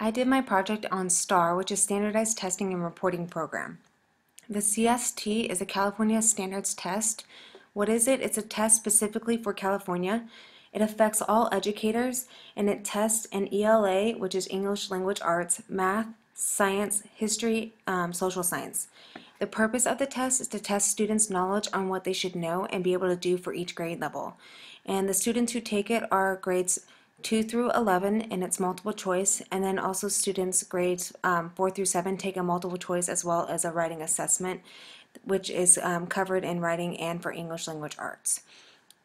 I did my project on STAR, which is Standardized Testing and Reporting Program. The CST is a California Standards Test. What is it? It's a test specifically for California. It affects all educators, and it tests an ELA, which is English Language Arts, Math, Science, History, Social Science. The purpose of the test is to test students' knowledge on what they should know and be able to do for each grade level. And the students who take it are grades 2 through 11, and it's multiple choice, and then also students grades 4 through 7 take a multiple choice as well as a writing assessment, which is covered in writing and for English Language Arts.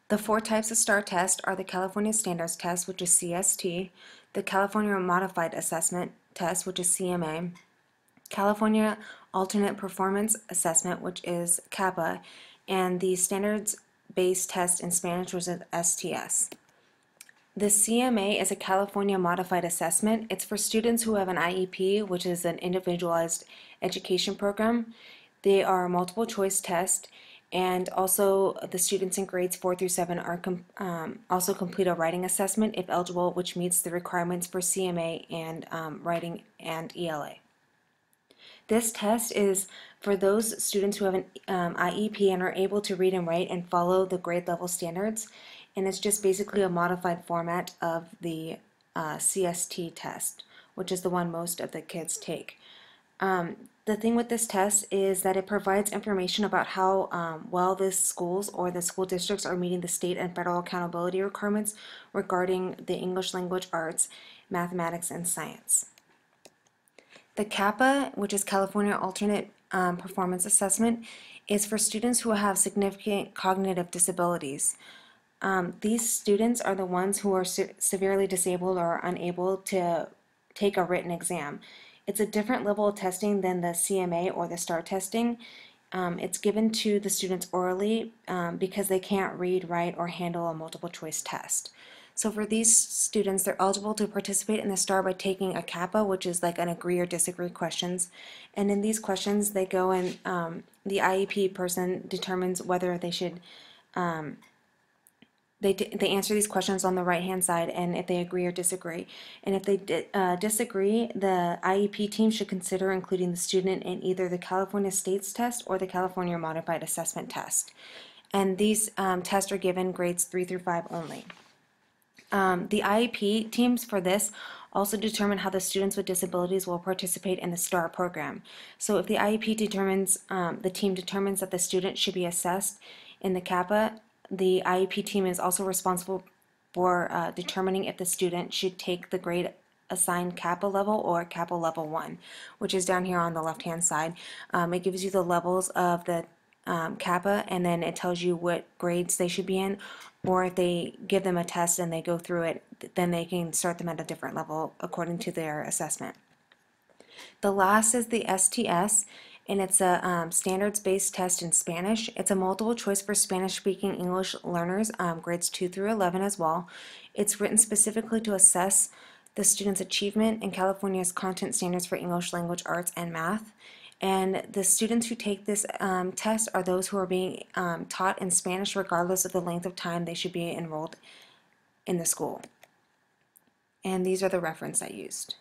The 4 types of STAR test are the California Standards Test, which is CST, the California Modified Assessment Test, which is CMA, California Alternate Performance Assessment, which is CAPA, and the Standards-Based Test in Spanish, which is STS. The CMA is a California Modified Assessment. It's for students who have an IEP, which is an Individualized Education Program. They are a multiple choice test, and also the students in grades 4 through 7 are also complete a writing assessment if eligible, which meets the requirements for CMA and writing and ELA. This test is for those students who have an IEP and are able to read and write and follow the grade level standards, and it's just basically a modified format of the CST test, which is the one most of the kids take. The thing with this test is that it provides information about how well the schools or the school districts are meeting the state and federal accountability requirements regarding the English Language Arts, mathematics, and science. The CAPA, which is California Alternate Performance Assessment, is for students who have significant cognitive disabilities. These students are the ones who are severely disabled or unable to take a written exam. It's a different level of testing than the CMA or the STAR testing. It's given to the students orally because they can't read, write, or handle a multiple choice test. So for these students, they're eligible to participate in the STAR by taking a CAPA, which is like an agree or disagree questions. And in these questions, they go and the IEP person determines whether they should they answer these questions on the right-hand side, and if they agree or disagree. And if they disagree, the IEP team should consider including the student in either the California States test or the California Modified Assessment test. And these tests are given grades 3 through 5 only. The IEP teams for this also determine how the students with disabilities will participate in the STAR program. So if the IEP determines, the team determines that the student should be assessed in the CAPA, the IEP team is also responsible for determining if the student should take the grade assigned CAPA level or CAPA level 1, which is down here on the left-hand side. It gives you the levels of the CAPA, and then it tells you what grades they should be in, or if they give them a test and they go through it, then they can start them at a different level according to their assessment. The last is the STS, and it's a standards-based test in Spanish. It's a multiple choice for Spanish-speaking English learners, grades 2 through 11 as well. It's written specifically to assess the student's achievement in California's content standards for English Language Arts and Math. And the students who take this test are those who are being taught in Spanish regardless of the length of time they should be enrolled in the school. And these are the reference I used.